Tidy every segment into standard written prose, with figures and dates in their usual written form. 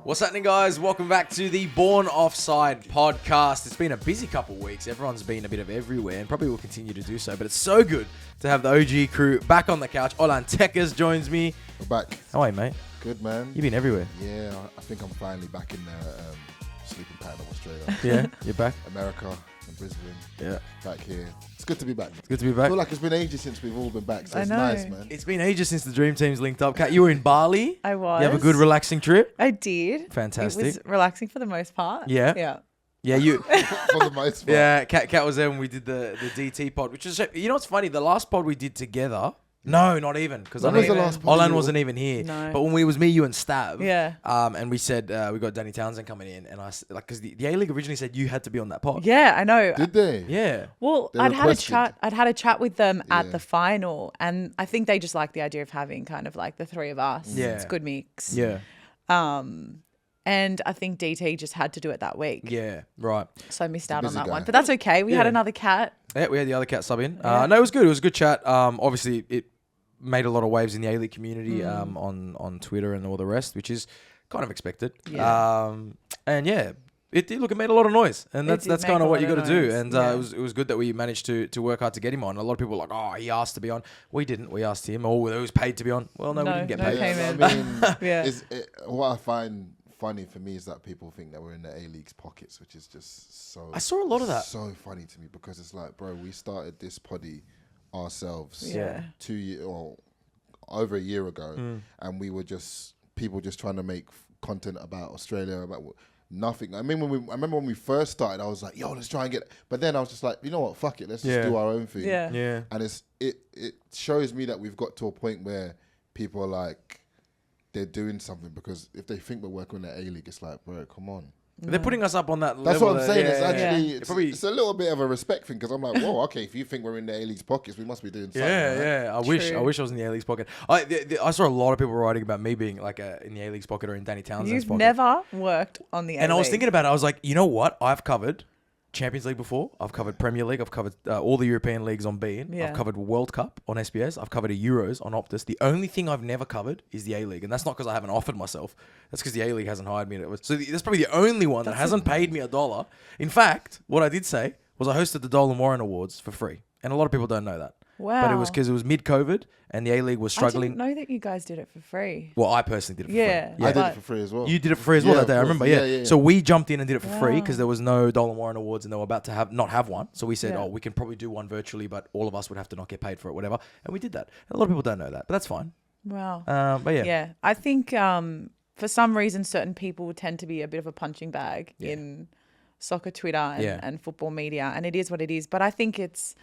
What's happening, guys? Welcome back to the Born Offside podcast. It's been a busy couple of weeks. Everyone's been a bit of everywhere and probably will continue to do so. But it's so good to have the OG crew back on the couch. OLANTEKKERS joins me. We're back. How are you, mate? Good, man. You've been everywhere. Yeah, I think I'm finally back in the sleeping pattern of Australia. Yeah, you're back. America and Brisbane. Yeah. Back here. It's good to be back. It's good to be I back. feel like it's been ages since we've all been back, so it's nice, man. It's been ages since the Dream Team's linked up. Kat, you were in Bali. I was. You have a good, relaxing trip? I did. Fantastic. It was relaxing for the most part. Yeah. Yeah. Yeah, you... For the most part. Yeah, Kat was there when we did the DT pod, which is... You know what's funny? The last pod we did together... No, not even. Because When was the last pod? Olan wasn't even here. No. But when it was me, you, and Stav. Yeah. And we said we got Danny Townsend coming in, and because the A-League originally said you had to be on that pod. Yeah, I know. Did they? Yeah. Well, They I'd had a chat with them Yeah. at the final, and I think they just like the idea of having kind of like the three of us. Yeah. It's a good mix. Yeah. And I think DT just had to do it that week. Yeah. Right. So I missed out on busy that guy. one. But that's okay. We had another cat. Yeah, we had the other Cat sub in. Yeah. No, it was good. It was a good chat. Obviously, it made a lot of waves in the A-League community on Twitter and all the rest, which is kind of expected. Yeah. And yeah, it made a lot of noise, and that's did kind make of a what you lot got of to do. noise. And Yeah. it was good that we managed to work hard to get him on. A lot of people were like, oh, he asked to be on. We didn't. We asked him. Or he was paid to be on. Well, no, we No, didn't get no paid. payment. I mean, Yeah. what I find funny for me is that people think that we're in the A-League's pockets, which is just so... I saw a lot of that. So funny to me, because it's like, bro, we started this poddy ourselves Yeah. 2 years or over a year ago, and we were just people just trying to make content about Australia, about nothing. I remember when we first started, I was like, yo, let's try and get... But then I was just like, you know what, fuck it, let's just do our own thing. Yeah. Yeah. And it shows me that we've got to a point where people are like, they're doing something, because if they think we're working in the A-League, it's like, bro, come on. They're putting us up on that level. That's what I'm saying. Yeah, It's yeah. actually Yeah. it's a little bit of a respect thing, because I'm like, whoa, okay, if you think we're in the A-League's pockets, we must be doing something. Yeah, right? yeah. I True. wish I was in the A-League's pocket. I saw a lot of people writing about me being like in the A-League's pocket or in Danny Townsend's You've pocket. never worked on the And I was A-League. thinking about it. I was like, you know what? I've covered Champions League before. I've covered Premier League. I've covered all the European leagues on beIN. Yeah. I've covered World Cup on SBS. I've covered a Euros on Optus. The only thing I've never covered is the A-League. And that's not because I haven't offered myself. That's because the A-League hasn't hired me. So that's probably the only one that hasn't paid me $1. In fact, what I did say was I hosted the Dolan Warren Awards for free. And a lot of people don't know that. Wow. But it was because it was mid-COVID and the A-League was I struggling. didn't know that you guys did it for free. Well, I personally did it for Yeah. free. I did But- it for free as well. You did it for free as well Yeah, that day, I of course. remember. Yeah. Yeah. So we jumped in and did it for free Wow. because there was no Dolan Warren Awards and they were about to not have one. So we said, Yeah. oh, we can probably do one virtually, but all of us would have to not get paid for it, whatever. And we did that. And a lot of people don't know that, but that's fine. Wow. But yeah. Yeah, I think for some reason certain people tend to be a bit of a punching bag in soccer Twitter and football media, and it is what it is. But I think it's,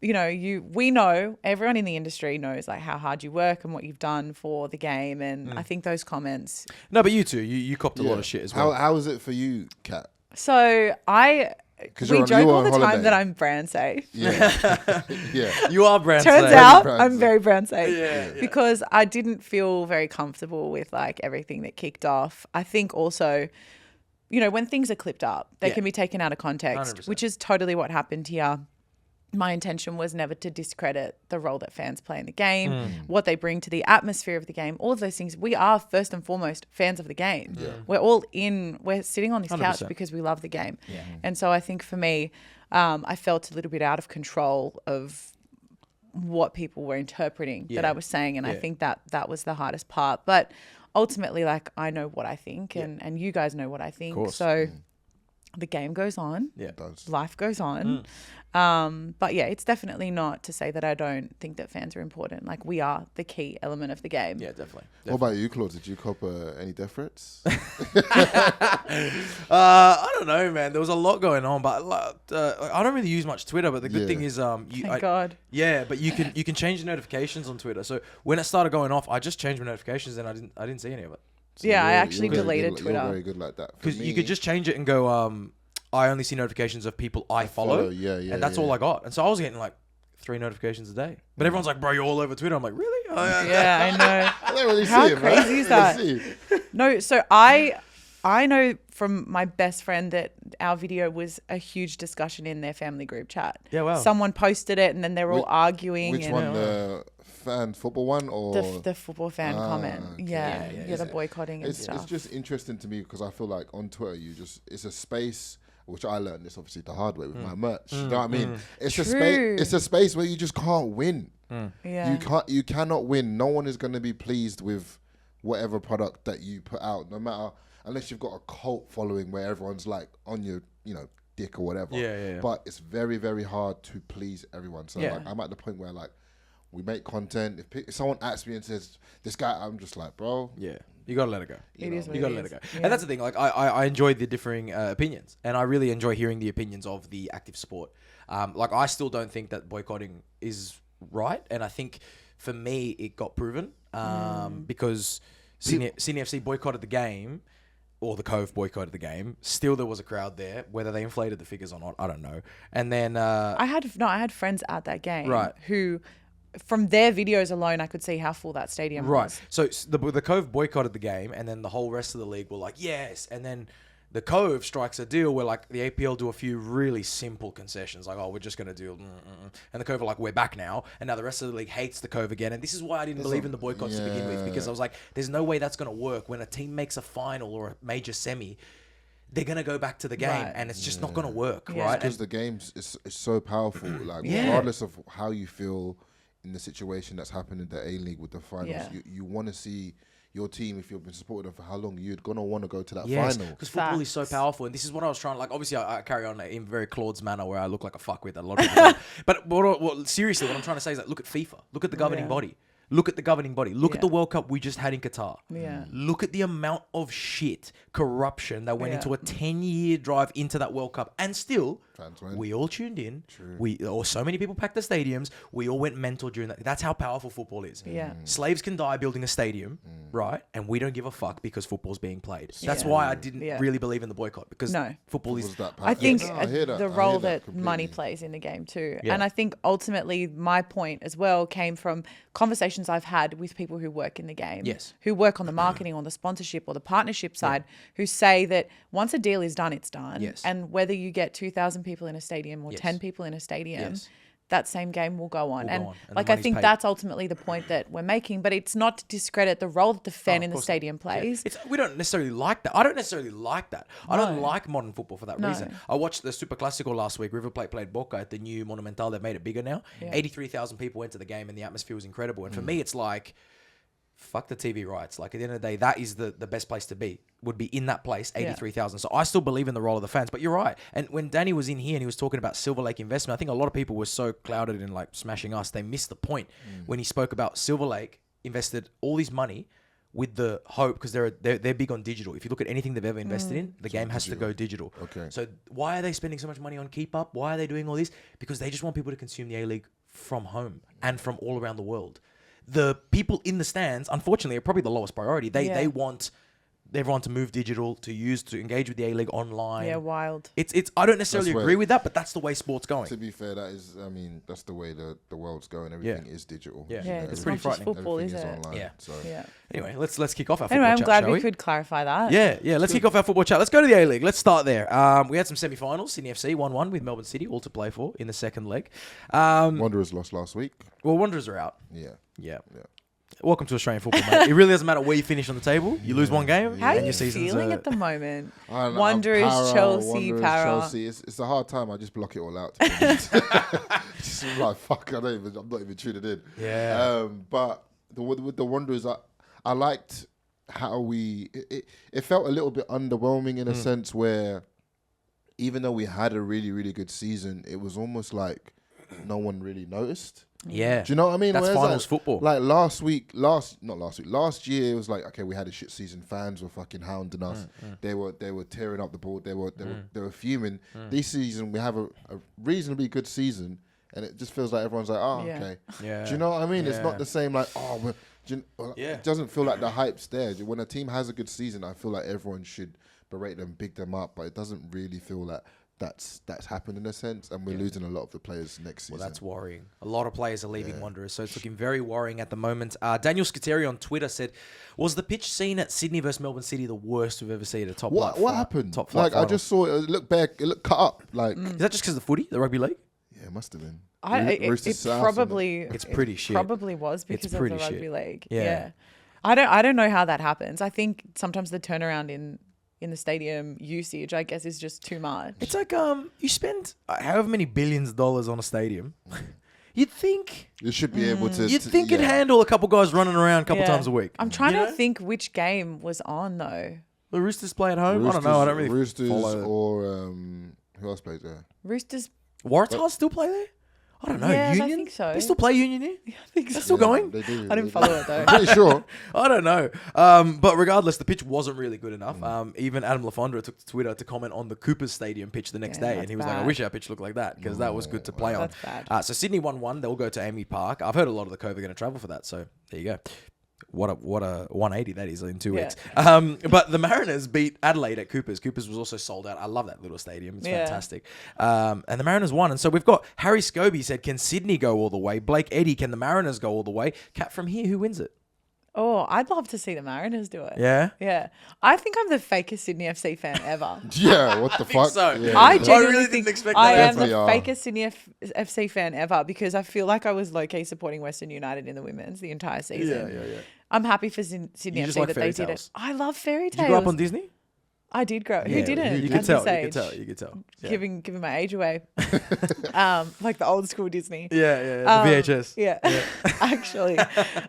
we know, everyone in the industry knows like how hard you work and what you've done for the game, and I think those comments. No, but you too. You copped a lot of shit as well. How is it for you, Kat? So we joke all the time that I'm brand safe. Yeah. Yeah. You are brand Turns safe. out brand I'm safe. very brand safe Yeah. because I didn't feel very comfortable with like everything that kicked off. I think also, when things are clipped up, they Yeah. can be taken out of context, 100%. which is totally what happened here. My intention was never to discredit the role that fans play in the game, what they bring to the atmosphere of the game, all of those things. We are first and foremost fans of the game. Yeah. We're sitting on this couch 100%. because we love the game. Yeah. And so I think for me, I felt a little bit out of control of what people were interpreting that I was saying. And I think that was the hardest part. But ultimately, like, I know what I think and you guys know what I think. course. So the game goes on. Yeah. It does. Life goes on. But yeah, it's definitely not to say that I don't think that fans are important. Like, we are the key element of the game. Yeah, definitely. What about you, Claudes? Did you cop any deference? I don't know, man. There was a lot going on, but I don't really use much Twitter. But the good thing is, Thank God. Yeah, but you can change the notifications on Twitter. So when it started going off, I just changed my notifications and I didn't see any of it. So Yeah, I you're actually very deleted good, Twitter. You're very good like that. For Because you me- could just change it and go, I only see notifications of people I follow. Yeah, yeah. And that's all I got. And so I was getting like 3 notifications a day. But everyone's like, bro, you're all over Twitter. I'm like, really? Yeah, I know. I don't really How see it, man. crazy is I that? don't really see it. No, so I know from my best friend that our video was a huge discussion in their family group chat. Yeah, wow. Someone posted it and then they were all arguing. Which and one? The fan football one or the football fan comment. okay. Yeah, the boycotting and it's stuff. just interesting to me because I feel like on Twitter it's a space which I learned this obviously the hard way with my merch. You know what I mean? It's a space. It's a space where you just can't win. Yeah. You cannot win. No one is going to be pleased with whatever product that you put out, no matter unless you've got a cult following where everyone's like on your dick or whatever. Yeah. But it's very, very hard to please everyone. So like, I'm at the point where like we make content. If someone asks me and says this guy, I'm just like, bro. Yeah. You gotta let it go. It is what You gotta it let is. it go. Yeah. And that's the thing. Like I enjoy the differing opinions, and I really enjoy hearing the opinions of the active sport. Like I still don't think that boycotting is right, and I think for me it got proven because Sydney FC boycotted the game, or the Cove boycotted the game. Still, there was a crowd there. Whether they inflated the figures or not, I don't know. And then I had friends at that game Right. who, from their videos alone, I could see how full that stadium was. So the Cove boycotted the game, and then the whole rest of the league were like, yes. And then the Cove strikes a deal where like the APL do a few really simple concessions, like, oh, we're just going to do, and the Cove are like, we're back now. And now the rest of the league hates the Cove again. And this is why I didn't believe in the boycotts to begin with, because I was like, there's no way that's going to work. When a team makes a final or a major semi, they're going to go back to the game, Right. and it's just not going to work, Yeah. right? Because the game's is so powerful. Like Yeah. regardless of how you feel in the situation that's happened in the A-League with the finals, Yeah. you want to see your team, if you've been supporting them for how long, you're going to want to go to that Yes, final. because football is so powerful, and this is what I was trying. Like, obviously, I carry on in a very Claudes manner where I look like a fuckwit. A lot of people, but seriously, what I'm trying to say is that look at FIFA, look at the governing body, look at the governing body, look at the World Cup we just had in Qatar. Yeah. Look at the amount of shit, corruption that went Yeah. into a 10-year drive into that World Cup, and still Fans went. we all tuned in. So many people packed the stadiums. We all went mental during that. That's how powerful football is. Yeah. Slaves can die building a stadium, right? And we don't give a fuck because football's being played. That's why I didn't really believe in the boycott, because football is. Was that I powerful? think No, I hear that. the I role hear that money completely. plays in the game too. Yeah. And I think ultimately my point as well came from conversations I've had with people who work in the game, Yes. who work on the marketing or the sponsorship or the partnership side, who say that once a deal is done, it's done. Yes. And whether you get 2,000 people in a stadium or Yes. 10 people in a stadium, Yes. that same game will go on. Will go And on. And the like, I money's think paid. that's ultimately the point that we're making, but it's not to discredit the role that the fan in the course not. stadium plays. We don't necessarily like that. I don't necessarily like that. I don't like modern football for that reason. I watched the Super Classico last week. River Plate played Boca at the new Monumental. They've made it bigger now. 83,000 people went to the game, and the atmosphere was incredible. And for me, it's like, fuck the TV rights. Like, at the end of the day, that is the best place to be, would be in that place, 83,000. So I still believe in the role of the fans, but you're right. And when Danny was in here and he was talking about Silver Lake investment, I think a lot of people were so clouded in like smashing us, they missed the point when he spoke about Silver Lake invested all this money with the hope, because they're big on digital. If you look at anything they've ever invested in, the game has to go digital. Okay. So why are they spending so much money on Keep Up? Why are they doing all this? Because they just want people to consume the A-League from home and from all around the world. The people in the stands, unfortunately, are probably the lowest priority. They want everyone to move digital, to engage with the A-League online. Yeah, wild. It's I don't necessarily That's where- agree with that, but that's the way sport's going. To be fair, that is, I mean, that's the way the world's going. Everything is digital. Yeah. you Yeah, know, it's pretty not just frightening. football, everything is it? online. Yeah. So Yeah. Anyway, let's kick off our Anyway, football I'm chat, glad shall we could clarify that. Yeah. Let's kick off our football chat. Let's go to the A-League. Let's start there. We had some semi-finals. Sydney FC 1-1 with Melbourne City, all to play for in the second leg. Wanderers lost last week. Well, Wanderers are out. Yeah. Yeah. Welcome to Australian football, mate. It really doesn't matter where you finish on the table. You lose one game, How are and you your season's feeling at the moment? I don't know, Wanderers, Chelsea, Para. Chelsea. It's a hard time. I just block it all out. To be honest. Just like fuck. I'm not even tuning in. Yeah. But with the Wanderers, I liked how it felt a little bit underwhelming in a sense where, even though we had a really, really good season, it was almost like no one really noticed. Yeah. Do you know what I mean? That's Whereas, finals football. Like last year it was like, okay, we had a shit season. Fans were fucking hounding us. They were tearing up the board. They were fuming. This season we have a reasonably good season, and it just feels like everyone's like, oh, Yeah. okay. Yeah. Do you know what I mean? It's Yeah. not the same like, oh, it doesn't feel like the hype's there. When a team has a good season, I feel like everyone should berate them, big them up, but it doesn't really feel like that's happened in a sense, and we're losing a lot of the players next season. Well, that's worrying. A lot of players are leaving Wanderers, so it's looking very worrying at the moment. Daniel Scuteri on Twitter said, "Was the pitch scene at Sydney versus Melbourne City the worst we've ever seen at a top What flight? happened? Top flight Like, I final? just saw it looked back, it looked cut up. Like, Is that just because of the footy, the rugby league? yeah, it must have been. Roosters It South, probably It's pretty shit. probably was because of the pretty rugby shit. league. Yeah. Yeah. I don't know how that happens. I think sometimes the turnaround in the stadium usage, I guess, is just too much. It's like you spend however many billions of dollars on a stadium. You'd think You should be able to. it'd yeah. handle a couple guys running around a couple Yeah. times a week. I'm trying You to know? think which game was on though. The Roosters play at home. I don't know. I don't really Roosters follow. or who else plays there? Roosters. Waratahs still play there? I don't know. Yes, I Union? think so. They still play Union here? I think so. They're still going? They do. I didn't follow it though. I'm pretty sure. I don't know. But regardless, the pitch wasn't really good enough. Even Adam Lafondra took to Twitter to comment on the Coopers Stadium pitch the next Yeah, day. And that's he was like, I bad. wish our pitch looked like that because that was good to play on. That's bad. So Sydney 1-1. They'll go to Amy Park. I've heard a lot of the Cove are going to travel for that. So there you go. What a 180 that is in 2 Yeah. weeks. But the Mariners beat Adelaide at Coopers. Coopers was also sold out. I love that little stadium. It's Yeah. fantastic. And the Mariners won. And so we've got Harry Scobie said, can Sydney go all the way? Blake Eddy, can the Mariners go all the way? Kat, from here, who wins it? Oh, I'd love to see the Mariners do it. Yeah? Yeah. I think I'm the fakest Sydney FC fan ever. Yeah, what the fuck? so. Yeah. I I genuinely really think didn't expect I that. am the Definitely are. fakest Sydney FC fan ever because I feel like I was low-key supporting Western United in the women's the entire season. Yeah. I'm happy for Sydney You just FC like that fairy they did tales. it. I love fairy Did tales. you grow up on Disney? I did grow. Who Yeah, didn't? You at could tell. this You could age? tell. You could tell. Yeah. Giving my age away. Like the old school Disney. Yeah. The VHS. Yeah, actually.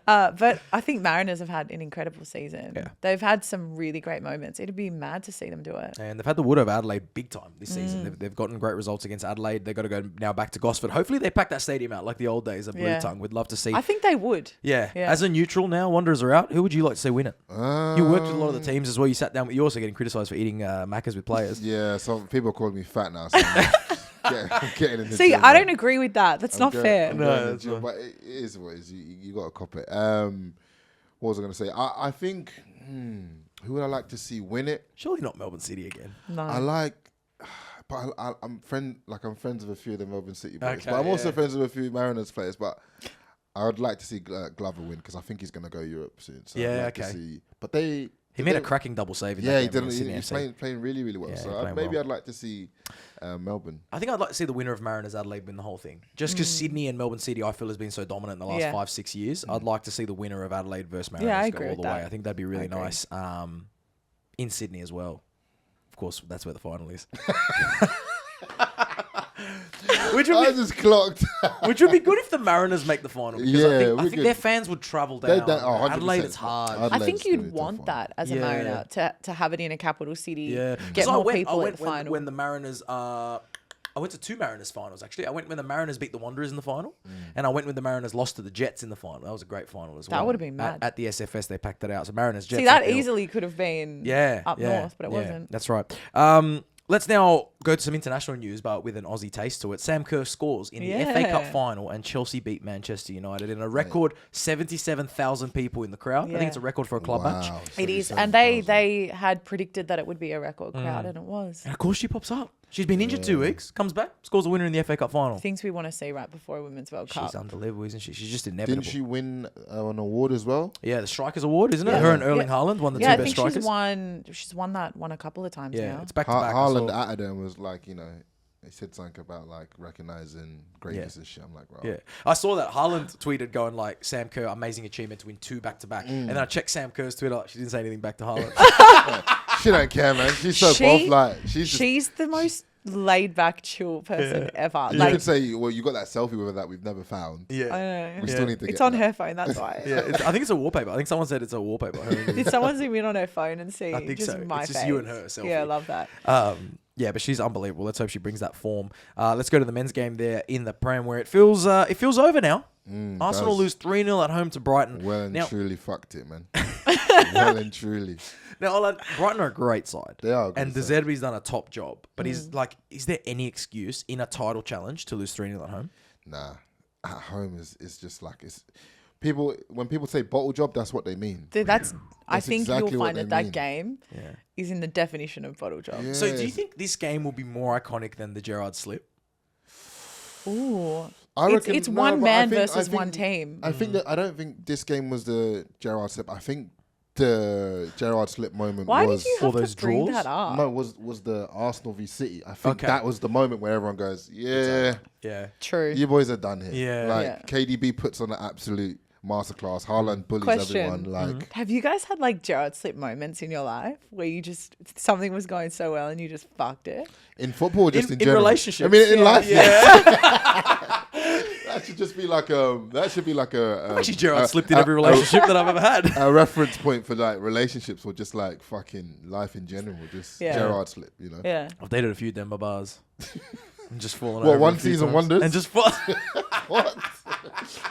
But I think Mariners have had an incredible season. Yeah. They've had some really great moments. It'd be mad to see them do it. And they've had the wood over Adelaide big time this season. They've gotten great results against Adelaide. They've got to go now back to Gosford. Hopefully they pack that stadium out like the old days of Blue Yeah. Tongue. We'd love to see. I think they would. Yeah. Yeah. As a neutral now, Wanderers are out. Who would you like to see win it? You worked with a lot of the teams as well. You sat down. You're also getting criticised for eating Maccas with players. Yeah, some people are calling me fat now. So I'm getting in the See, gym, I man. don't agree with that. That's not fair. I'm No, going in the that's gym, fine. but it is what it is. You got to cop it. What was I going to say? I think who would I like to see win it? Surely not Melbourne City again. No. I like, but I'm friends with a few of the Melbourne City players. Okay, but I'm also yeah. friends with a few Mariners players. But I would like to see Glover win because I think he's going to go Europe soon. So Yeah, I'd like to okay. see, but they. He made a cracking double save in Yeah, he that game did. against Sydney He's FC. playing really, really well. Yeah, So he's playing maybe well. I'd like to see Melbourne. I think I'd like to see the winner of Mariners Adelaide win the whole thing. Just because Sydney and Melbourne City, I feel, has been so dominant in the last Yeah. 5-6 years. I'd like to see the winner of Adelaide versus Mariners I go agree all the with way. that. I think that'd be really agree. nice. In Sydney as well. Of course, that's where the final is. Which I would, be, just clocked. which would be good if the Mariners make the final. Because I Yeah, think, we their could- fans would travel They- down. they- oh, 100%. Adelaide, it's hard. I'd- I Adelaide's think gonna you'd be a tough want one. that as a Yeah. Mariner to have it in a capital city. Yeah. Get 'Cause more people I at the went final. when the Mariners. I went to 2 Mariners finals actually. I went when the Mariners beat the Wanderers in the final, and I went when the Mariners lost to the Jets in the final. That was a great final as well. That would've been mad. At the SFS, they packed it out. So Mariners Jets. See, that 8-0. easily could have been up north, but it wasn't. That's right. Let's now go to some international news, but with an Aussie taste to it. Sam Kerr scores in the FA Cup Yeah. final, and Chelsea beat Manchester United in a record 77,000 people in the crowd. I Yeah. think it's a record for a club match. Wow, It is, 77,000. and they had predicted that it would be a record crowd, and it was. And of course, she pops up. She's been injured 2 weeks, comes back, scores a winner in the FA Cup final. Things we want to see right before a Women's World Cup. She's unbelievable, isn't she? She's just inevitable. Didn't she win an award as well? Yeah, the Strikers Award, isn't it? Yeah. Her and Erling Yeah. Haaland won the Yeah, I two think best strikers. she's won that one a couple of times Yeah, now. it's back to back. I Haaland saw- at them was like, he said something about like recognizing greatness and shit. I'm like, bro. Yeah, I saw that Haaland tweeted going like, Sam Kerr, amazing achievement to win 2 back to back. And then I checked Sam Kerr's Twitter. She didn't say anything back to Haaland. She don't care, man. She's so both like she's just. She's the most laid back, chill person ever. You Like, could say, well, you got that selfie with her that we've never found. I yeah. know. We still need to It's get on that. her phone, that's why. Yeah, I think it's a wallpaper. I think someone said it's a wallpaper. Her and- Did someone zoom in on her phone and see I think just so. my It's just face? you and her selfie. Yeah, I love that. Yeah, but she's unbelievable. Let's hope she brings that form. Let's go to the men's game there in the Prem where it feels over now. Arsenal does. lose 3-0 at home to Brighton. Well and now, truly fucked it, man. Well and truly. now, Olan, Brighton are a great side. They are a good And De side. Zerbi's done a top job. But is there any excuse in a title challenge to lose 3-0 at home? Nah, at home is just like when people say bottle job, that's what they mean. I think exactly you'll what find they that mean. game Yeah. is in the definition of bottle job. Yeah. So do you think this game will be more iconic than the Gerrard slip? Ooh. I reckon, It's one man I versus think- one team. I think that I don't think this game was the Gerrard slip. I think the Gerrard slip moment Why was did you all have those to bring draws? that up? no was the Arsenal v City. I think Okay. that was the moment where everyone goes, yeah, Yeah. True. you boys are done here. Yeah. Like Yeah. KDB puts on an absolute masterclass. Haaland bullies Question. everyone. Like Have you guys had like Gerrard slip moments in your life where you just something was going so well and you just fucked it? in football, just in In general. relationships. I mean, in life, Yeah. that should just be like a. Actually, Gerrard slipped in every relationship that I've ever had. A reference point for like relationships or just like fucking life in general. Just Yeah. Gerrard slip, you know. Yeah. I've dated a few Denver bars. And just fallen What, over one a few season times. wonders? And just What?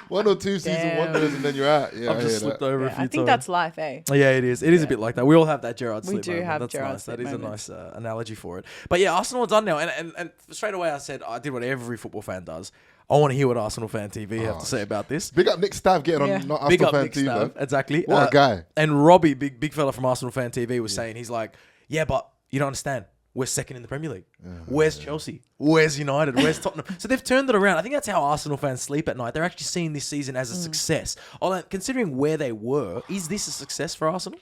1 or 2 season Damn. wonders and then you're out. Yeah, I've I just hear slipped that. over a Yeah, few I think times. that's life, eh? Yeah, it is. It is a Yeah. bit like that. We all have that Gerrard We slip do moment. have That's Gerrard nice. slip That is moments. a nice analogy for it. But yeah, Arsenal are done now. And straight away I said, I did what every football fan does. I want to hear what Arsenal Fan TV have to say about this. Big up Nick Stav getting Yeah. on not Big Arsenal up fan Nick team, though. Stav. Exactly. What a guy. And Robbie, big fella from Arsenal Fan TV, was saying, he's like, yeah, but you don't understand. We're second in the Premier League. Where's Chelsea? Where's United? Where's Tottenham? So they've turned it around. I think that's how Arsenal fans sleep at night. They're actually seeing this season as a success. Olan, considering where they were, is this a success for Arsenal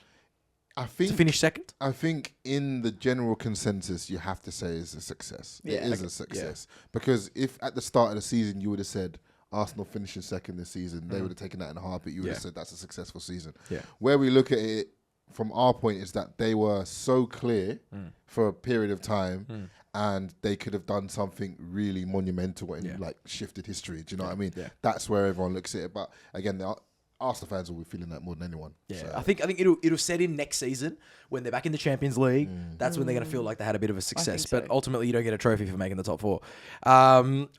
I to think finish second? I think in the general consensus, you have to say it's a success. Yeah. It is a success. Because if at the start of the season you would have said Arsenal finishing second this season, they would have taken that in a heartbeat. You would have said that's a successful season. Yeah. Where we look at it from our point is that they were so clear for a period of time and they could have done something really monumental and like shifted history. Do you know what I mean? Yeah. That's where everyone looks at it. But again, the Arsenal fans will be feeling that more than anyone. Yeah, So, I think it'll set in next season when they're back in the Champions League. That's when they're going to feel like they had a bit of a success. so. But ultimately, you don't get a trophy for making the top four.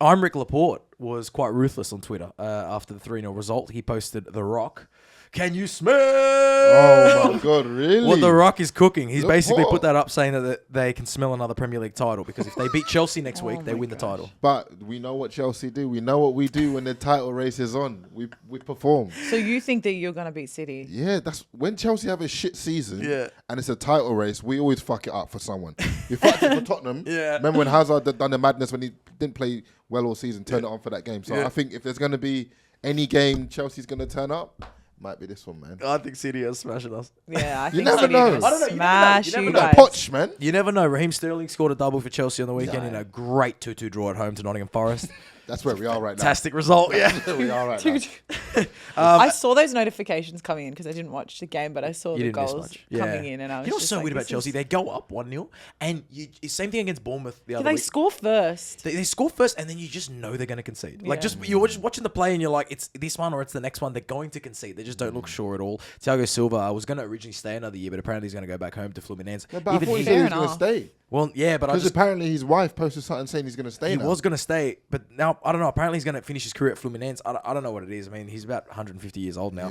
Imric Laporte was quite ruthless on Twitter after the 3-0 result. He posted The Rock. Can you smell? oh my God, really? What The Rock is cooking. He's basically Laporte. put that up saying that they can smell another Premier League title because if they beat Chelsea next week, they win the title. But we know what Chelsea do. We know what we do when the title race is on. We perform. So you think that you're gonna beat City? Yeah, that's when Chelsea have a shit season Yeah. and it's a title race, we always fuck it up for someone. We fucked it for Tottenham. Yeah. Remember when Hazard done the madness when he didn't play well all season, turned it on for that game. So Yeah. I think if there's going to be any game Chelsea's going to turn up, might be this one, man. I think City are smashing us. Yeah, I You think never City know. are gonna I don't know, you never know, smash you you never know. guys. Poch, man. You never know. Raheem Sterling scored a double for Chelsea on the weekend in a great 2-2 draw at home to Nottingham Forest. That's where we are right now. Fantastic result, yeah. That's where we are right now. I saw those notifications coming in because I didn't watch the game, but I saw You the didn't miss goals much. coming in, and I was You know what's just so like, weird about this Chelsea? is- They go up 1-0, and same thing against Bournemouth the other They week. score first. They score first, and then you just know they're going to concede. Like, Yeah. you're just watching the play, and you're like, it's this one or it's the next one. They're going to concede. They just don't look sure at all. Thiago Silva was going to originally stay another year, but apparently he's going to go back home to Fluminense. Yeah, but I thought he he, said he was Fair going to enough. stay. well, yeah, but I Because just apparently his wife posted something saying he's going to stay he now. was going to stay, but now I don't know. Apparently he's going to finish his career at Fluminense. I don't know what it is. I mean, he's about 150 years old now.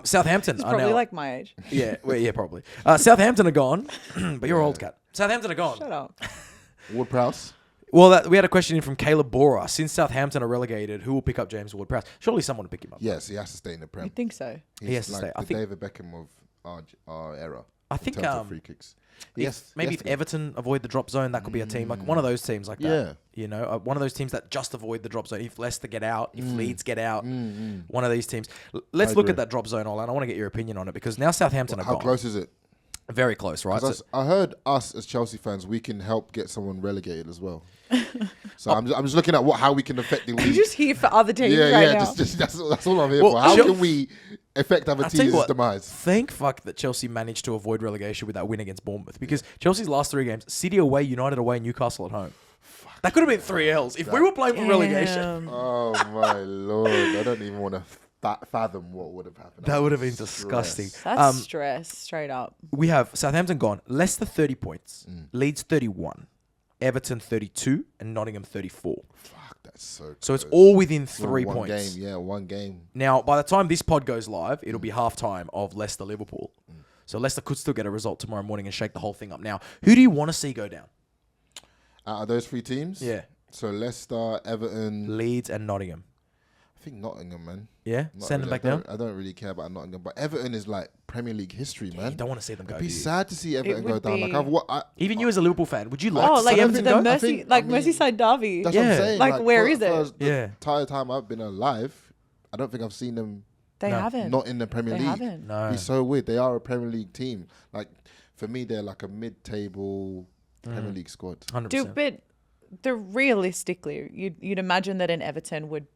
Southampton He's are probably now, like my age. yeah, well, yeah, probably. Southampton are gone, but you're old, Kat. Southampton are gone. Shut up. Ward-Prowse. Well, we had a question in from Caleb Bora. Since Southampton are relegated, who will pick up James Ward-Prowse? Surely someone will pick him up. Yes, he has to stay in the You Prem. think so? He's He has to like stay. I the think- David Beckham of our era. I think in terms of free kicks. maybe if Everton avoid the drop zone, that could be a team like one of those teams like that. Yeah. You know, one of those teams that just avoid the drop zone. If Leicester get out, if Leeds get out, one of these teams. Let's look agree. at that drop zone, Olan. I want to get your opinion on it because now Southampton are How gone. close is it? Very close, right? 'Cause So- I heard us as Chelsea fans, we can help get someone relegated as well. So I'm just looking at how we can affect the You're league. just here for other teams Yeah, right yeah. now. Just that's all I'm here Well, for. How Chel- can we affect other I'll tell you teams' what, demise? thank fuck that Chelsea managed to avoid relegation with that win against Bournemouth because Chelsea's last 3 games, City away, United away, Newcastle at home. That could have been 3 L's. If we were playing for relegation, Damn. Oh my lord! I don't even want to fathom what would have happened. that would have been Stress. disgusting. That's stress, straight up. We have Southampton gone. Leicester 30 points. Leeds 31. Everton 32. And Nottingham 34. Fuck, that's so. So it's close. all within Well, 3 one points. game, yeah, one game. Now, by the time this pod goes live, it'll be half-time of Leicester-Liverpool. So Leicester could still get a result tomorrow morning and shake the whole thing up. Now, who do you want to see go down? Out of those 3 teams, Yeah. So Leicester, Everton, Leeds and Nottingham. I think Nottingham, man. Yeah? Not Send them really. back down? I don't really care about Nottingham, but Everton is like Premier League history, man. You don't want to see them go, It'd be do you? sad to see Everton go would down. Like be- Even you as a Liverpool fan, would you like Oh, to like see I Everton the go? Mercy, think- like I mean, Merseyside derby. That's what Yeah. I'm saying. Like, where is it? For Yeah. the entire time I've been alive, I don't think I've seen them They No. haven't. Not in the Premier They League. haven't. No. It's so weird. They are a Premier League team. Like, for me, they're like a mid-table Premier League squad. 100%. But realistically, you'd imagine that an Everton would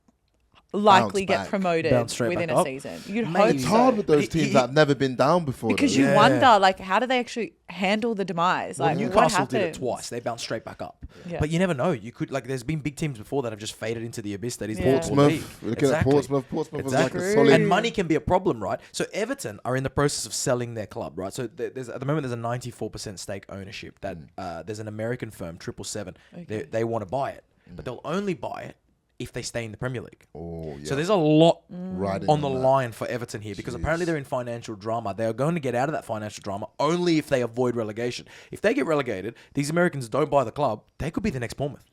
likely get back. promoted Bounce straight within back a up. season. You'd Maybe. hope It's so. hard with those He- teams he- that have never been down before. Because though. you Yeah. wonder, like, how do they actually handle the demise? Well, Like, what Newcastle did it happens? twice. They bounced straight back up. Yeah. But you never know. You could, like, there's been big teams before that have just faded into the abyss that is the Yeah. football league. Portsmouth. Looking at Portsmouth. Portsmouth was like Exactly. a solid. And money can be a problem, right? So Everton are in the process of selling their club, right? So there's at the moment there's a 94% stake ownership that there's an American firm, 777. Okay. They want to buy it, but they'll only buy it if they stay in the Premier League. Oh, yeah. So there's a lot Riding on the that. line for Everton here because Jeez. apparently they're in financial drama. They are going to get out of that financial drama only if they avoid relegation. If they get relegated, these Americans don't buy the club, they could be the next Portsmouth.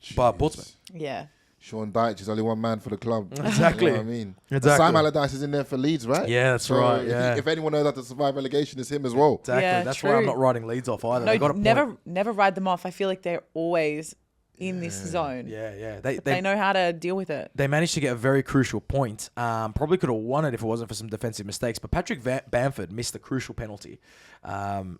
Yeah. Sean Dyche is only one man for the club. Exactly. You know what I mean? Exactly. Sam Allardyce is in there for Leeds, right? Yeah, that's So right, yeah. If anyone knows how to survive relegation, it's him as well. Exactly. Yeah, That's why I'm true. not writing Leeds off either. No, They got a point. never ride them off. I feel like they're always in this zone. Yeah, yeah. They know how to deal with it. They managed to get a very crucial point. Probably could have won it if it wasn't for some defensive mistakes. But Patrick Bamford missed the crucial penalty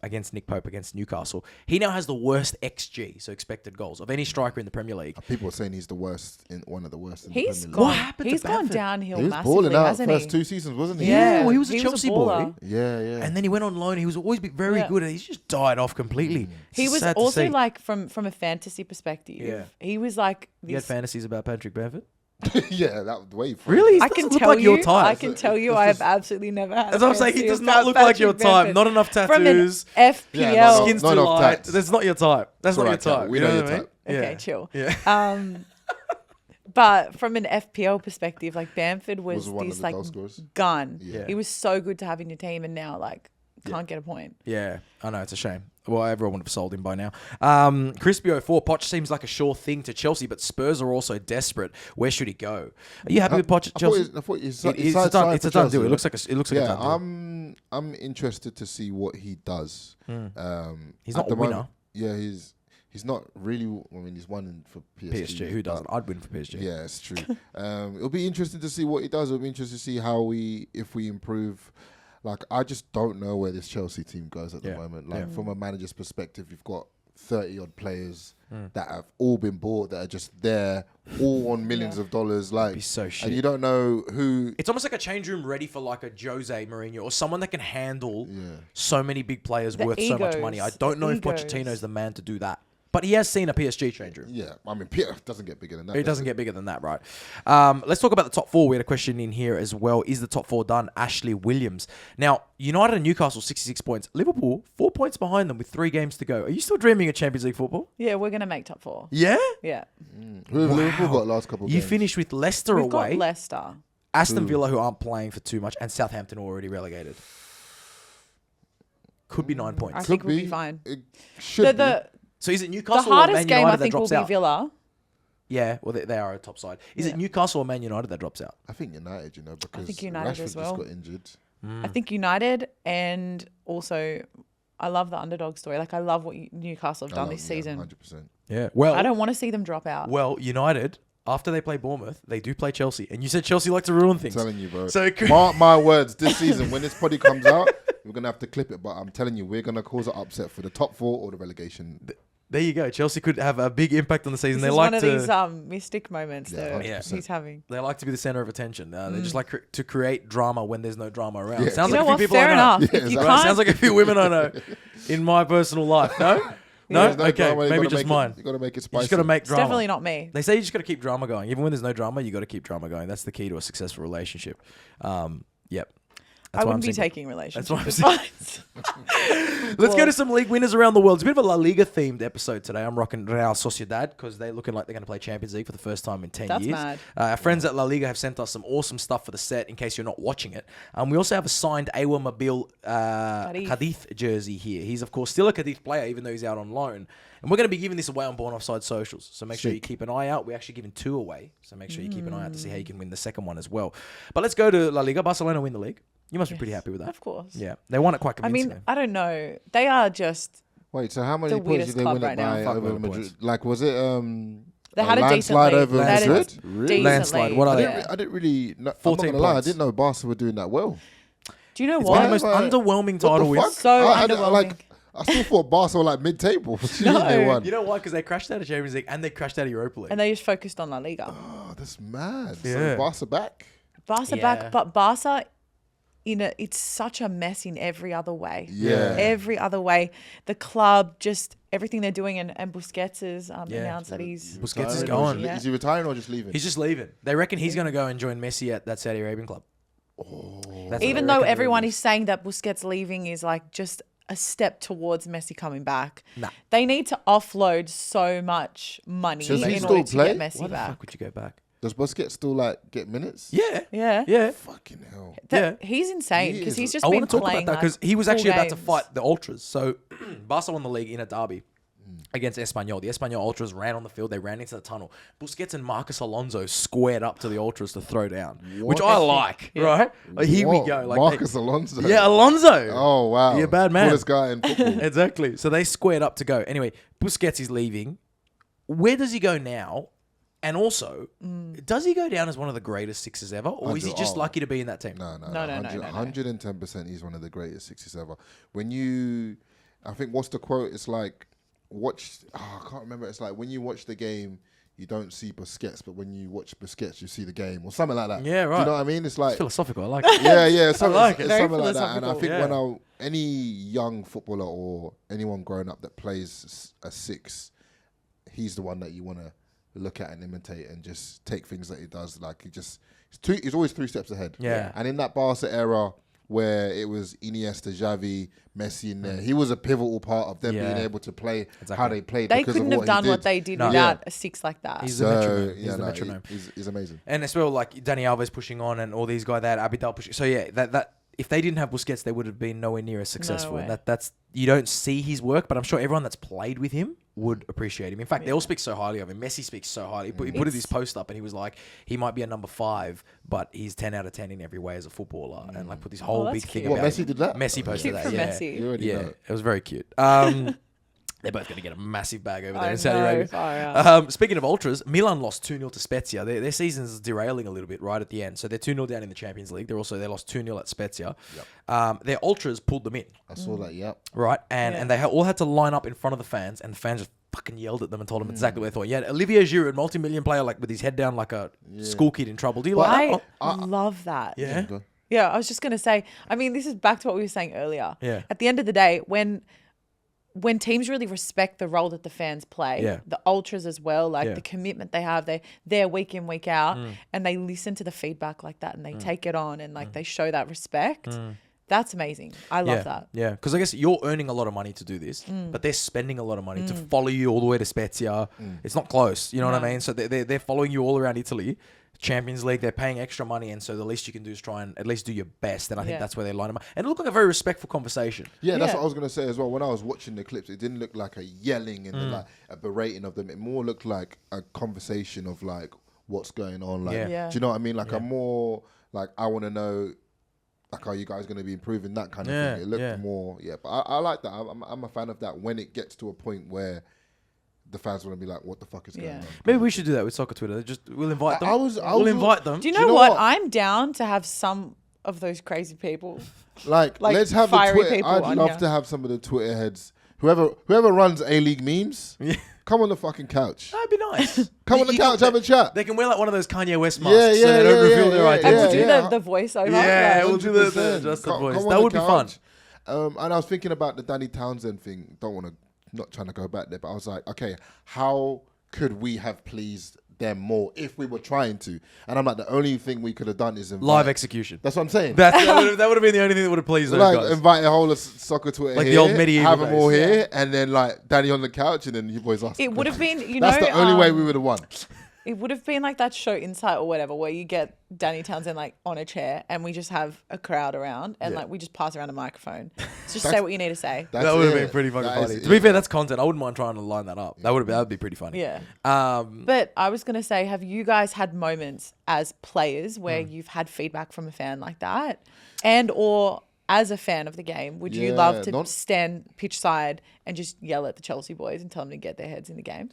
against Nick Pope against Newcastle. He now has the worst XG, so expected goals, of any striker in the Premier League. People are saying he's the worst, one of the worst in He's the Premier gone. What happened to He's gone Bamford? downhill League. He was massively, balling out hasn't first he? 2 seasons, wasn't he? Yeah, well, he was a was Chelsea baller. boy. Yeah, yeah. And then he went on loan. He was always very Yeah. good, and he's just died off completely. He It's was sad to also see. like from a fantasy perspective. Yeah. He was like You had this. fantasies about Patrick Bamford? yeah, that was way. Really? He I doesn't can look tell like you. your type. I can tell you. it's I have just- absolutely never had. That's what I'm saying. He fantasy does about not look like your Patrick type. Bamford. Not enough From tattoos. an FPL. Yeah, no, Skin's not too enough light. tats. That's not your type. That's not your It's all right, type. we You know know your what I mean? type. Okay, Yeah. chill. Yeah. But from an FPL perspective, like Bamford was Was one of this the like goal scorers. gun. Yeah. He was so good to have in your team, and now like can't get a point. Yeah, I know, it's a shame. Well, everyone would have sold him by now. Crispy 04, Poch seems like a sure thing to Chelsea, but Spurs are also desperate. Where should he go? Are you happy with Poch at Chelsea? I thought it's It's a done deal. It looks like a done deal. I'm interested to see what he does. He's at not the a winner. moment. Yeah, he's not really. I mean, he's won for PSG. PSG, who doesn't? but- I'd win for PSG. Yeah, it's true. It'll be interesting to see what he does. It'll be interesting to see if we improve. Like, I just don't know where this Chelsea team goes at the Yeah, moment. Like, yeah. from a manager's perspective, you've got 30 odd players that have all been bought, that are just there, all on millions of dollars. Like, be so shit. and you don't know who. It's almost like a change room ready for like a Jose Mourinho or someone that can handle Yeah. so many big players The worth so much money. I egos. don't know if Egos. Pochettino's the man to do that. But he has seen a PSG change room. Yeah, I mean, Peter doesn't get bigger than that. It doesn't get bigger than that, right? Let's talk about the top four. We had a question in here as well. Is the top four done? Ashley Williams. Now, United and Newcastle, 66 points. Liverpool, 4 points behind them with 3 games to go. Are you still dreaming of Champions League football? Yeah, we're gonna make top 4. Yeah? Yeah, Who have Liverpool got last couple of You games? finished with Leicester we've away, got Leicester. Aston Villa, who aren't playing for too much, and Southampton already relegated. Could be 9 I points. think we'll be fine. It should The So is it the Newcastle or hardest Man game United I that think will drops be out? Villa. Yeah, well, they are a top side. Is it Yeah. Newcastle or Man United that drops out? I think United, because think United Rashford as well. just got injured. I think United, and also I love the underdog story. Like I love what Newcastle have done this season. 100%. Yeah. Well, I don't want to see them drop out. Well, United, after they play Bournemouth, they do play Chelsea. And you said Chelsea like to ruin things. I'm telling you, bro. So it could- Mark my words, this season, when this poddy comes out, we're going to have to clip it. But I'm telling you, we're going to cause an upset for the top 4 or the relegation. There you go. Chelsea could have a big impact on the season. This They is like one of to. these mystic moments Yeah, that 100%. he's having. They like to be the center of attention. They just like to create drama when there's no drama around. Yeah. Sounds You know like a what? few people Fair I know. enough. Yeah, If you exactly. Right, can't, sounds like a few women I know in my personal life. No? No? There's no Okay, drama, you maybe gotta just make mine. You got to make it You spicy. just got to make it's drama. definitely not me. They say you just got to keep drama going. Even when there's no drama, you got to keep drama going. That's the key to a successful relationship. Yep. I wouldn't I'm be single. taking relationship That's why I'm advice. Let's go to some league winners around the world. It's a bit of a La Liga themed episode today. I'm rocking Real Sociedad because they're looking like they're going to play Champions League for the first time in 10 That's years. mad. Our friends at La Liga have sent us some awesome stuff for the set in case you're not watching it. We also have a signed Awa Mabil Cadiz jersey here. He's, of course, still a Cadiz player even though he's out on loan. And we're going to be giving this away on Born Offside socials. So make sure you keep an eye out. We're actually giving 2 away. So make sure you keep an eye out to see how you can win the second one as well. But let's go to La Liga. Barcelona win the league. You must be pretty happy with that. Of course. Yeah. They won it quite I convincingly. mean, I don't know. They are just Wait, so how many the points weirdest did they club win it right now. by Fuck over load of Madrid? points. Like, was it They had a decent landslide lead. over They had a Madrid? Really? decent Landslide. lead. What are they? Yeah. I didn't really. I'm not 14 gonna lie. I points. didn't know Barca were doing that well. Do you know It's one of what? the most underwhelming What the title wins. fuck? So I underwhelming. I still thought Barca were like mid-table. No. They won. You know why? Because they crashed out of Champions League and they crashed out of Europa League. And they just focused on La Liga. Oh, that's mad. Yeah. So Barca back. Barca Yeah. back, but Barca, it's such a mess in every other way. Yeah. Every other way. The club, just everything they're doing, and Busquets has announced that he's Busquets is Retiring or gone. Yeah. Is he retiring or just leaving? He's just leaving. They reckon he's going to go and join Messi at that Saudi Arabian club. Oh. That's what even they though reckon everyone it is saying that Busquets leaving is like just a step towards Messi coming back. Nah. They need to offload so much money Does he in still order to play? get Messi Why the back. fuck would you go back? Does Busquets still like get minutes? Yeah. Yeah. Yeah. Fucking hell. He's insane He because is- he's just I been want to talk playing about that because like he was full actually about to games. fight the Ultras. So Barca won the league in a derby against Espanyol. The Espanyol Ultras ran on the field. They ran into the tunnel. Busquets and Marcus Alonso squared up to the Ultras to throw down, which I like, right? Like, here we Whoa, go. Like Marcus Alonso. Yeah, Alonso. Oh, wow. You're a bad man. Coolest guy in football. Exactly. So they squared up to go. Anyway, Busquets is leaving. Where does he go now? And also, does he go down as one of the greatest sixes ever? Or is he just lucky to be in that team? No. No. 110% he's one of the greatest sixes ever. I think what's the quote? It's like, I can't remember. It's like when you watch the game, you don't see Busquets, but when you watch Busquets, you see the game or something like that. Yeah, right. Do you know what I mean? It's like, It's philosophical. I like it. yeah, something, like it. it's Very something like that. And I think philosophical. any young footballer or anyone growing up that plays a six, he's the one that you want to look at and imitate and just take things that he does. Like he's always 3 steps ahead. Yeah. And in that Barca era where it was Iniesta, Xavi, Messi in there, he was a pivotal part of them being able to play how they played. They because couldn't of have done he what did. they did No. without a six like that. He's the metronome. He's yeah, the metronome. He's amazing. And as well, like Dani Alves pushing on and all these guys, they had Abidal pushing. So yeah, that if they didn't have Busquets, they would have been nowhere near as successful. way. And that's you don't see his work, but I'm sure everyone that's played with him would appreciate him. In fact, they all speak so highly of him. Messi speaks so highly. He put his post up and he was like, he might be a number 5, but he's 10 out of 10 in every way as a footballer. And like put this whole that's big thing cute. about What, Messi him. did that? Messi posted Cute that. for Yeah. Messi. You already Yeah, know. it was very cute. They're both going to get a massive bag over there I in Saudi know, Arabia. far out. Speaking of ultras, Milan lost 2-0 to Spezia. Their season's derailing a little bit right at the end. So they're 2-0 down in the Champions League. They lost 2-0 at Spezia. Their ultras pulled them in, I saw that, right? And they all had to line up in front of the fans, and the fans just fucking yelled at them and told them exactly what they thought. Yeah, Olivier Giroud, multi-million player, like with his head down like a school kid in trouble. Do you like that? I love that. Yeah. Yeah, I was just going to say, I mean, this is back to what we were saying earlier. Yeah. At the end of the day, when teams really respect the role that the fans play, the ultras as well, like the commitment they have, they're there week in, week out, and they listen to the feedback like that and they take it on and like they show that respect. That's amazing. I love that. Yeah, because I guess you're earning a lot of money to do this, but they're spending a lot of money to follow you all the way to Spezia. It's not close, you know what I mean? So they're following you all around Italy. Champions League, they're paying extra money, and so the least you can do is try and at least do your best. And I think that's where they line them up. And it looked like a very respectful conversation. Yeah, that's what I was going to say as well. When I was watching the clips, it didn't look like a yelling and like a berating of them. It more looked like a conversation of like what's going on. Like, do you know what I mean? Like a more like, I want to know, like, are you guys going to be improving, that kind of thing? It looked more, but I like that. I'm a fan of that when it gets to a point where the fans want to be like, what the fuck is going on? Maybe we should do that with Soccer Twitter. We'll invite them. We'll invite them. Do you know what? I'm down to have some of those crazy people. Like let's have the fiery Twitter. people I'd on love here. to have some of the Twitter heads. Whoever runs A-League memes, come on the fucking couch. That'd be nice. Come on the couch, have a chat. They can wear like one of those Kanye West masks Yeah, so they don't reveal their yeah, identity. And we'll do yeah. the voiceover. Yeah, Like, we'll do the 100%. just the Come voice. on That the would be fun. couch. And I was thinking about the Danny Townsend thing. Not trying to go back there, but I was like, okay, how could we have pleased them more if we were trying to? And I'm like, the only thing we could have done is invite. Live execution. That's what I'm saying. That would have been the only thing that would have pleased those Like guys. invite a whole of soccer Twitter Like the here, old medieval have them all days. here, and then like Danny on the couch, and then you boys ask. It would have been, That's the only way we would have won. It would have been like that show Insight or whatever, where you get Danny Townsend like on a chair and we just have a crowd around and like we just pass around a microphone. Just say what you need to say. That would have been pretty fucking funny. To be fair, that's content. I wouldn't mind trying to line that up. That would be pretty funny. Yeah. Um, But I was going to say, have you guys had moments as players where you've had feedback from a fan like that? And or as a fan of the game, would you love to stand pitch side and just yell at the Chelsea boys and tell them to get their heads in the game?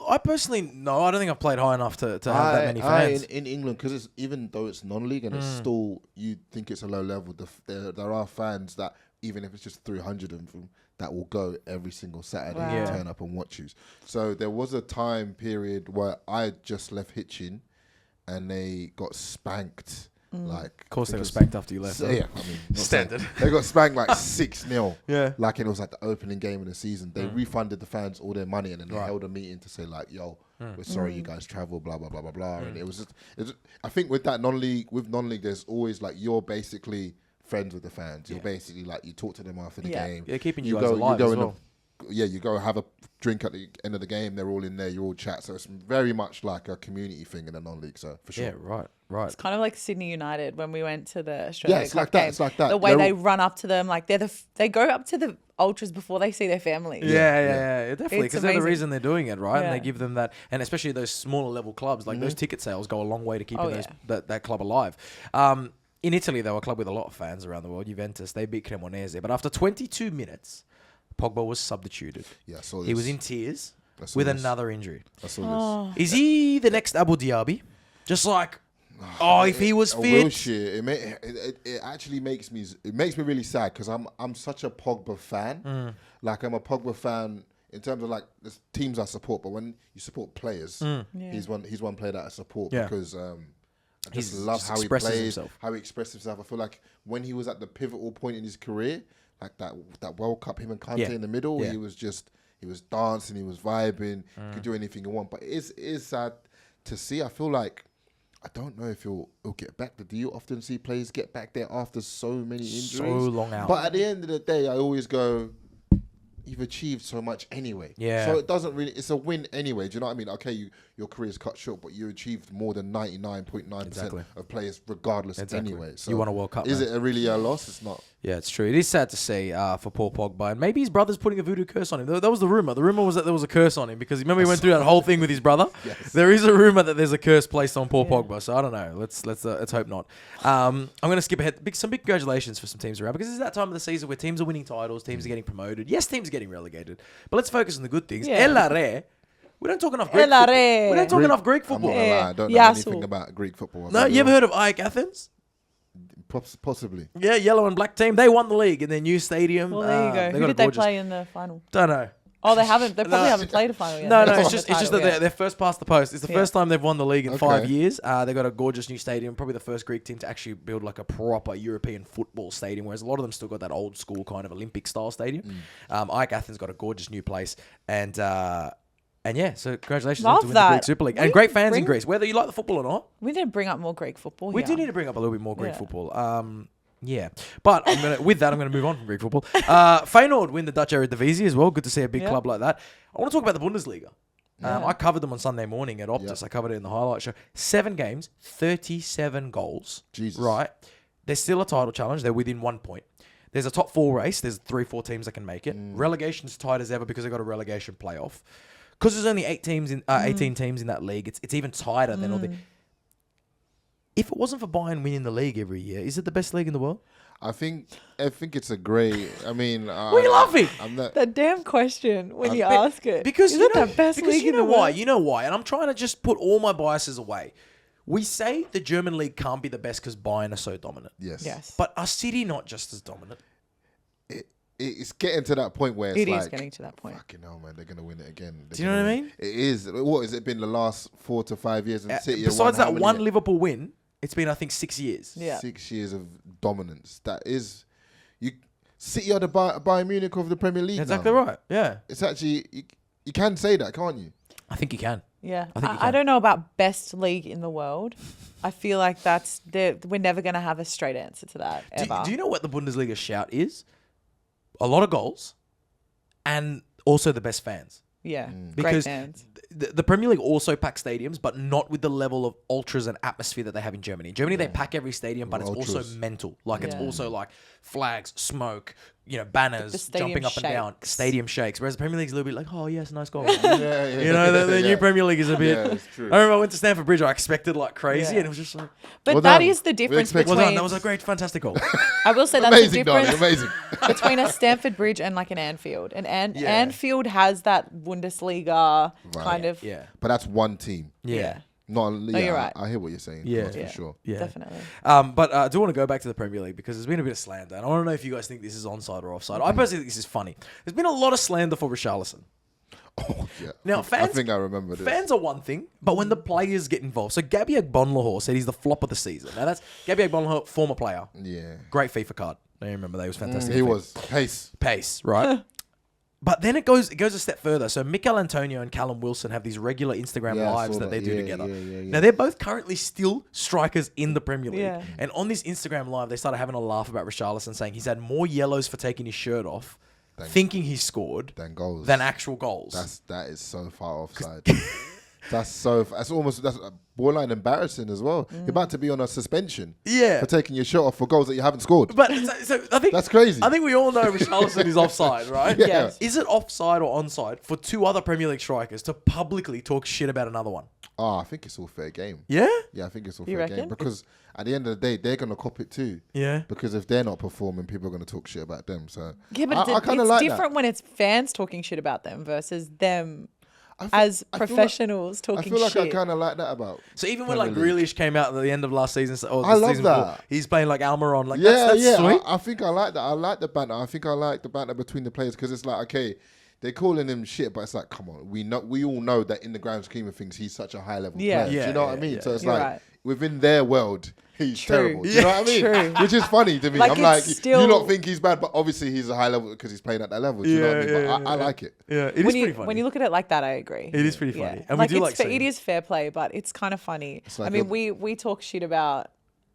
I personally, no, I don't think I've played high enough to have that many fans. In England, because even though it's non-league and it's still, you think it's a low level, there are fans that, even if it's just 300 of them, that will go every single Saturday and turn up and watch you. So there was a time period where I just left Hitchin and they got spanked. Like, Of course, they were spanked after you left. So, yeah, I mean, Standard. They got spanked like 6-0. Yeah. Like, it was like the opening game of the season. They refunded the fans all their money and then they held a meeting to say like, yo, we're sorry you guys travel, blah, blah, blah, blah, blah. And it was just, I think with that non-league, there's always like, you're basically friends with the fans. You're basically like, you talk to them after the game. Yeah, keeping you guys alive as well. You go have a drink at the end of the game. They're all in there. You all chat. So it's very much like a community thing in the non-league. So for sure. Yeah, right. It's kind of like Sydney United when we went to the Australia it's Cup like that. game. It's like that. The way they run up to them, like they go up to the ultras before they see their families. Yeah, definitely. It's Because they're the amazing. reason they're doing it, right? And they Yeah. give them that, and especially those smaller level clubs, like those ticket sales go a long way to keeping that club alive. In Italy, they were a club with a lot of fans around the world. Juventus, they beat Cremonese, but after 22 minutes, Pogba was substituted. Yeah, I saw this. He was in tears I saw with this. another injury. I saw Is he the next Abu Dhabi? Just like, if he was this. fit. Real shit. It actually makes me really sad because I'm such a Pogba fan. Like, I'm a Pogba fan in terms of like the teams I support, but when you support players, he's one player that I support because I just love how he plays, how he expresses himself. I feel like when he was at the pivotal point in his career, like that World Cup, him and Kante in the middle, he was dancing, he was vibing, could do anything he want. But it is sad to see. I feel like, I don't know if he'll get back there. Do you often see players get back there after so many injuries? So long out. But at the end of the day, I always go, you've achieved so much anyway. Yeah. So it doesn't really, it's a win anyway. Do you know what I mean? Okay, your career's cut short, but you achieved more than 99.9% of players regardless anyway. So you won a World Cup. Is it really a loss? It's not. Yeah, it's true. It is sad to see for poor Pogba. And maybe his brother's putting a voodoo curse on him. That was the rumour. The rumour was that there was a curse on him because remember he went through that whole thing with his brother? Yes. There is a rumour that there's a curse placed on poor Pogba. So I don't know. Let's hope not. I'm going to skip ahead. Some big congratulations for some teams around because it's that time of the season where teams are winning titles, teams are getting promoted. Yes, teams are getting relegated. But let's focus on the good things. Yeah. El Are. We don't talk enough Greek football. We don't talk enough Greek I'm football. not gonna lie, I don't know anything about Greek football. No, you ever heard of AEK Athens? Possibly. Yeah, yellow and black team. They won the league in their new stadium. Well, there you go. Who did they play in the final? Don't know. Oh, they haven't. They probably haven't played a final yet. No, They it's just just won the that title, they're first past the post. It's the first time they've won the league in 5 Okay. years. They got a gorgeous new stadium. Probably the first Greek team to actually build like a proper European football stadium, whereas a lot of them still got that old school kind of Olympic style stadium. AEK Athens got a gorgeous new place, and yeah, so congratulations Love to win the that. Greek Super League. And great fans in Greece, whether you like the football or not. We need to bring up more Greek football. We do need to bring up a little bit more Greek football. Yeah, but I'm gonna move on from Greek football. Feyenoord win the Dutch Eredivisie as well. Good to see a big club like that. I want to talk about the Bundesliga. I covered them on Sunday morning at Optus. I covered it in the highlight show. 7 games, 37 goals. Jesus. Right. There's still a title challenge. They're within 1 point. There's a top 4 race. There's 3-4 teams that can make it. Relegation's tight as ever because they've got a relegation playoff. Because there's only 18 teams in that league, it's even tighter than all the... If it wasn't for Bayern winning the league every year, is it the best league in the world? I think it's a great. I mean, What are you laughing? I'm not. The damn question when you ask it. Because is you it know, the best because league you in know the why? world? You know why? And I'm trying to just put all my biases away. We say the German league can't be the best because Bayern are so dominant. Yes. But are City not just as dominant? It's getting to that point where it's It like, is getting to that point. fucking hell, man, they're gonna win it again. Do you know what I mean? It is. What has it been the last 4 to 5 years? And City Besides have that won one Liverpool win, it's been, I think, 6 years. Yeah. 6 years of dominance. That is, City are the Bayern Munich of the Premier League. Exactly now. right. Yeah. It's actually you can say that, can't you? I think you can. Yeah. I think you I can. don't know about best league in the world. I feel like we're never going to have a straight answer to that ever. Do you know what the Bundesliga shout is? A lot of goals and also the best fans. Yeah. Great Because fans. the Premier League also packs stadiums, but not with the level of ultras and atmosphere that they have in Germany. In Germany, they pack every stadium, but it's also Ultras. mental. Like, it's Yeah. also like flags, smoke, banners, The stadium jumping up and down, shakes. stadium shakes. Whereas the Premier League's a little bit like, oh, yes, nice goal. Yeah. You know, the new Premier League is a bit... Yeah, it's true. I remember I went to Stamford Bridge, I expected like crazy, Yeah. and it was just like, But Well that done. is the We difference expect- well between... done, that was a great, fantastic goal. I will say that's Amazing, the difference. darling. Amazing. between a Stamford Bridge and like an Anfield. And Anfield has that Bundesliga kind of. Yeah. But that's one team. Yeah. You're right. I hear what you're saying. Yeah. For sure. Yeah. Definitely. But I do want to go back to the Premier League because there's been a bit of slander. And I don't know if you guys think this is onside or offside. I personally think this is funny. There's been a lot of slander for Richarlison. Oh, yeah. Now, fans, I think I remember this. Fans are one thing, but when the players get involved. So Gabby Agbonlahor said he's the flop of the season. Now that's Gabby Agbonlahor, former player. Yeah. Great FIFA card. I remember that. He was fantastic. He was. Pace. Right? But then it goes a step further. So Mikel Antonio and Callum Wilson have these regular Instagram lives that they do together. Now they're both currently still strikers in the Premier League. Yeah. And on this Instagram live, they started having a laugh about Richarlison, saying he's had more yellows for taking his shirt off, thinking he scored, than actual goals. That is so far offside. That's borderline embarrassing as well. You're about to be on a suspension for taking your shirt off for goals that you haven't scored. But so I think that's crazy. I think we all know Richarlison is offside, right? Yeah. Yes. Is it offside or onside for two other Premier League strikers to publicly talk shit about another one? Oh, I think it's all fair game. Yeah? Yeah, I think it's all You fair reckon? game because at the end of the day, they're gonna cop it too. Yeah. Because if they're not performing, people are gonna talk shit about them. So Yeah, but I kind of it's like different that. when it's fans talking shit about them versus them I feel professionals I talking feel like shit. I kind of like that about. So even when Premier like League. Grealish came out at the end of last season, or I the love season before, that. he's playing like Almiron, like Yeah, that's sweet. I think I like that. I like the banter. I think I like the banter between the players because it's like, okay, they're calling him shit, but it's like, come on, we all know that in the grand scheme of things, he's such a high level player. Do you know what I mean? So it's You're like right. within their world, he's True. terrible. Do you know what I mean? True. Which is funny to me. Like, I'm it's like, still- you don't think he's bad, but obviously he's a high level because he's playing at that level. Do you know what I mean? But I like it. Yeah, it is pretty funny. When you look at it like that, I agree. It is pretty funny. Yeah. And like we do it's like it is fair play, but it's kind of funny. It's like I mean, we talk shit about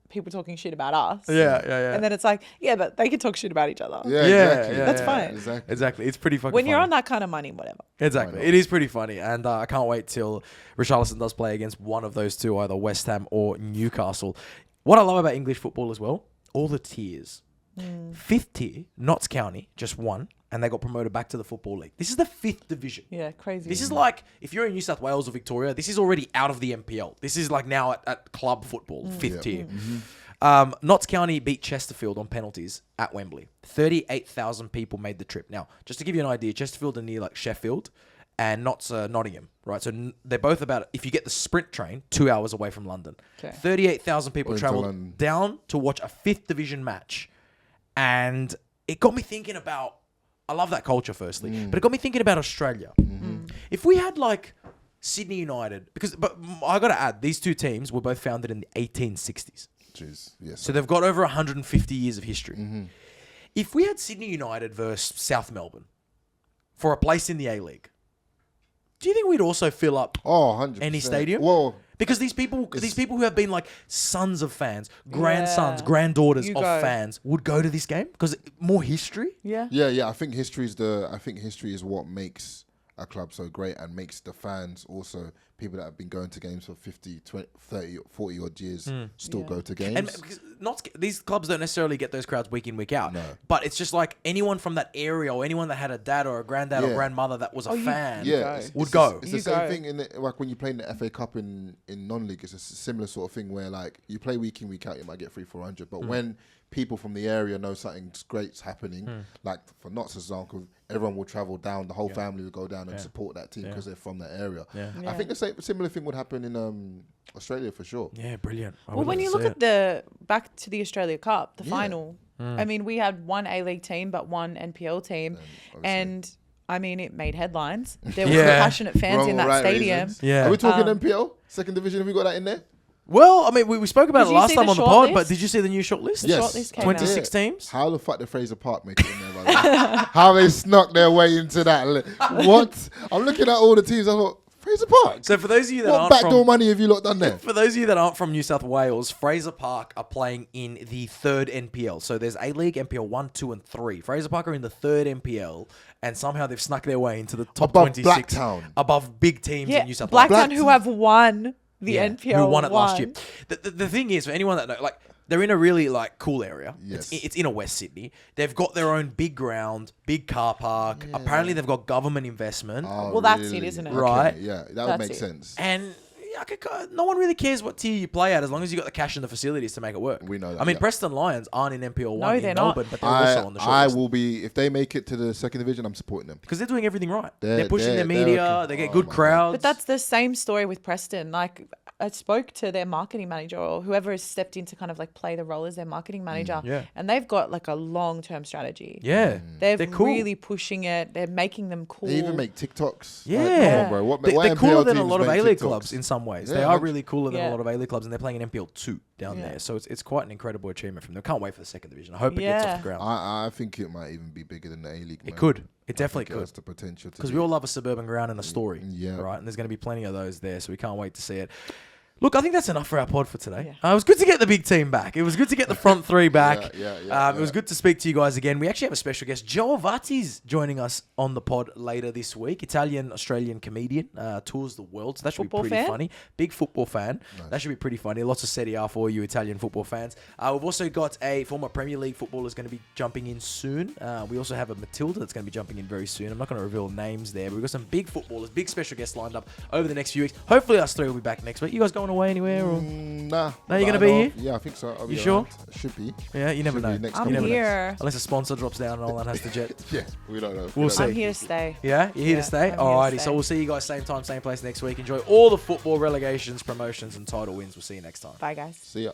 people talking shit about us. Yeah. And then it's like, yeah, but they can talk shit about each other. Yeah, exactly. That's fine. Exactly. It's pretty fucking When funny. you're on that kind of money, whatever. Exactly. It is pretty funny. And I can't wait till Richarlison does play against one of those two, either West Ham or Newcastle. What I love about English football as well, all the tiers. 5th tier, Notts County, just won, and they got promoted back to the Football League. This is the 5th division. Yeah, crazy. This is like, if you're in New South Wales or Victoria, this is already out of the MPL. This is like now at club football, 5th tier. Notts County beat Chesterfield on penalties at Wembley. 38,000 people made the trip. Now, just to give you an idea, Chesterfield are near like Sheffield and Notts Nottingham, right? So they're both about, if you get the sprint train, 2 hours away from London. Okay. 38,000 people Or into travelled London. down to watch a 5th division match. And it got me thinking about, I love that culture firstly, but it got me thinking about Australia. If we had like Sydney United, but I got to add, these two teams were both founded in the 1860s. Jeez, yes. So they've got over 150 years of history. If we had Sydney United versus South Melbourne for a place in the A-League, do you think we'd also fill up 100%. any stadium? Well, because these people who have been like sons of fans, grandsons, Yeah. granddaughters You of go. fans would go to this game because more history. Yeah. yeah. I think history is what makes a club so great and makes the fans also people that have been going to games for 50, 20, 30, 40 odd years still go to games. And because these clubs don't necessarily get those crowds week in, week out. No. But it's just like anyone from that area or anyone that had a dad or a granddad or Yeah. grandmother that was a fan yeah, would go. It's You the same go. thing like when you play in the FA Cup in non-league. It's a similar sort of thing where like you play week in, week out, you might get 300-400. But when people from the area know something great's happening, like for Notts, as example, everyone will travel down. The whole family will go down and support that team because they're from that area. Yeah. I think the similar thing would happen in Australia for sure. Yeah, brilliant. I Well, would when love you to look see at back to the Australia Cup, the Yeah. final, I mean, we had one A-League team, but one NPL team. And I mean, it made headlines. There were Yeah. passionate fans Wrong in or that right stadium. reasons. Yeah. Are we talking MPL? Second division, have we got that in there? Well, I mean, we spoke about Did it you last see time the on the short pod, list? but did you see the new shortlist? The Yes. shortlist came 26 out. teams. How the fuck did Fraser Park make it in there, brother? How they snuck their way into that? What? I'm looking at all the teams. I thought Fraser Park. So for those of you that What aren't backdoor from, money have you lot done there? for those of you that aren't from New South Wales, Fraser Park are playing in the 3rd NPL. So there's A-League, NPL 1, 2, and 3. Fraser Park are in the 3rd NPL, and somehow they've snuck their way into the top Above 26. Blacktown. Above big teams Yeah, in New South Blacktown, Wales. who have won the NPL. who won it last year. The thing is, for anyone that know, like, they're in a really like cool area. Yes. It's in a West Sydney. They've got their own big ground, big car park. Apparently, they've got government investment. Oh, Well, that's it, isn't it? Okay, Right. Yeah, that would That's make it. sense. And no one really cares what tier you play at as long as you got the cash and the facilities to make it work. We know that, I mean, yeah. Preston Lions aren't in NPL 1 No, in they're not. Melbourne, but they're also on the short list. will be, if they make it to the second division, I'm supporting them. Because they're doing everything right. They're They're- pushing their they're- media. They get good my crowds. But that's the same story with Preston. Like, I spoke to their marketing manager or whoever has stepped in to kind of like play the role as their marketing manager. yeah. And they've got like a long-term strategy. Yeah. They're cool. really pushing it. They're making them cool. They even make TikToks. Yeah. Like, come on, bro. What They're NPL cooler than a teams lot of make A-League TikToks? clubs in some ways. Yeah, They are 100%. really cooler than a Yeah. lot of A-League clubs, and they're playing in NPL 2 down Yeah. there. So it's quite an incredible achievement from them. Can't wait for the second division. I hope it gets off the ground. I think it might even be bigger than the A-League. It could. It definitely It has could. the potential to Because be. we all love a suburban ground and a story. Yeah. Right? And there's going to be plenty of those there, so we can't wait to see it. Look, I think that's enough for our pod for today. Yeah. It was good to get the big team back. It was good to get the front three back. Yeah, It was good to speak to you guys again. We actually have a special guest. Joe Avati's joining us on the pod later this week. Italian-Australian comedian. Tours the world. So that should Football be pretty fan? funny. Big football fan. Nice. That should be pretty funny. Lots of Serie A for you Italian football fans. We've also got a former Premier League footballer is going to be jumping in soon. We also have a Matilda that's going to be jumping in very soon. I'm not going to reveal names there, but we've got some big footballers, big special guests lined up over the next few weeks. Hopefully us three will be back next week. You guys going away anywhere? Or? Nah. No, you're But gonna I be know- here? Yeah, I think so. I'll be You sure? around. Should be. Yeah, you never Should be know. next I'm You never know. here. Unless a sponsor drops down and Olan has to jet. Yeah, we don't know. We'll see. I'm here to stay. Yeah, you're here to Yeah, stay? I'm here to Alrighty, stay. so we'll see you guys same time, same place next week. Enjoy all the football relegations, promotions, and title wins. We'll see you next time. Bye, guys. See ya.